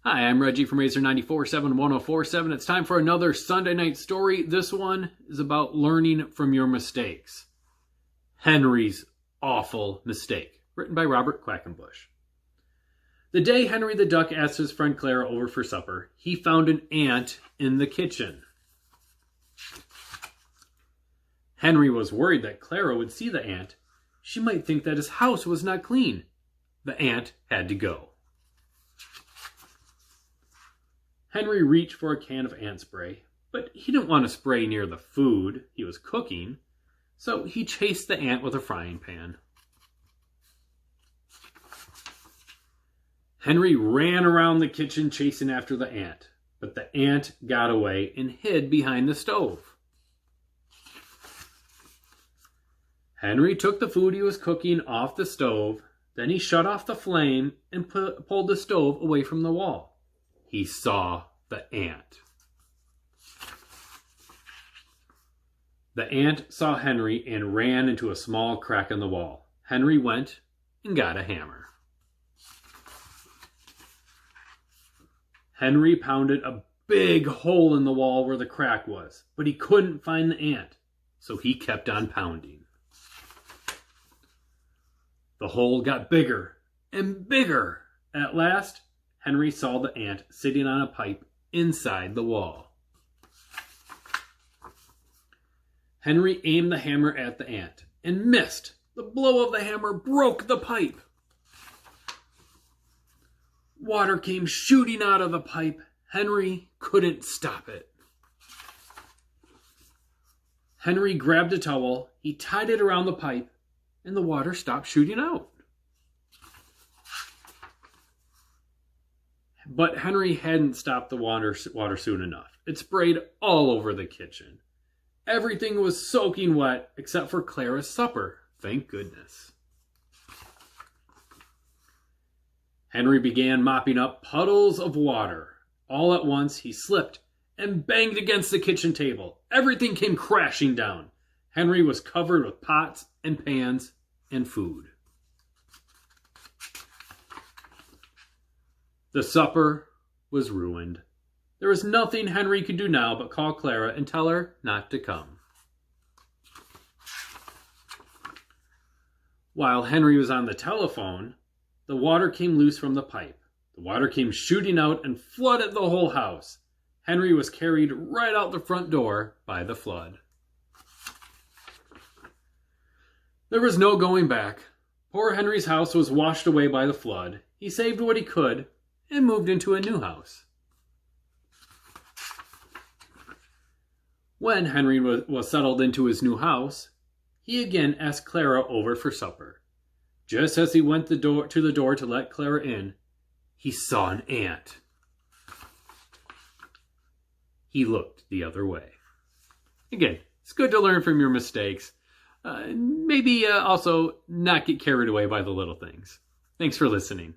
Hi, I'm Reggie from Razor 947-1047. It's time for another Sunday night story. This one is about learning from your mistakes. Henry's awful mistake, written by Robert Quackenbush. The day Henry the Duck asked his friend Clara over for supper, he found an ant in the kitchen. Henry was worried that Clara would see the ant. She might think that his house was not clean. The ant had to go. Henry reached for a can of ant spray, but he didn't want to spray near the food he was cooking, so he chased the ant with a frying pan. Henry ran around the kitchen chasing after the ant, but the ant got away and hid behind the stove. Henry took the food he was cooking off the stove, then he shut off the flame and pulled the stove away from the wall. He saw the ant. The ant saw Henry and ran into a small crack in the wall. Henry went and got a hammer. Henry pounded a big hole in the wall where the crack was, but he couldn't find the ant, so he kept on pounding. The hole got bigger and bigger. At last, Henry saw the ant sitting on a pipe inside the wall. Henry aimed the hammer at the ant and missed. The blow of the hammer broke the pipe. Water came shooting out of the pipe. Henry couldn't stop it. Henry grabbed a towel, he tied it around the pipe, and the water stopped shooting out. But Henry hadn't stopped the water soon enough. It sprayed all over the kitchen. Everything was soaking wet except for Clara's supper. Thank goodness. Henry began mopping up puddles of water. All at once, he slipped and banged against the kitchen table. Everything came crashing down. Henry was covered with pots and pans and food. The supper was ruined. There was nothing Henry could do now but call Clara and tell her not to come. While Henry was on the telephone, the water came loose from the pipe. The water came shooting out and flooded the whole house. Henry was carried right out the front door by the flood. There was no going back. Poor Henry's house was washed away by the flood. He saved what he could and moved into a new house. When Henry was settled into his new house, he again asked Clara over for supper. Just as he went to the door to let Clara in, he saw an ant. He looked the other way. Again, it's good to learn from your mistakes. Maybe also not get carried away by the little things. Thanks for listening.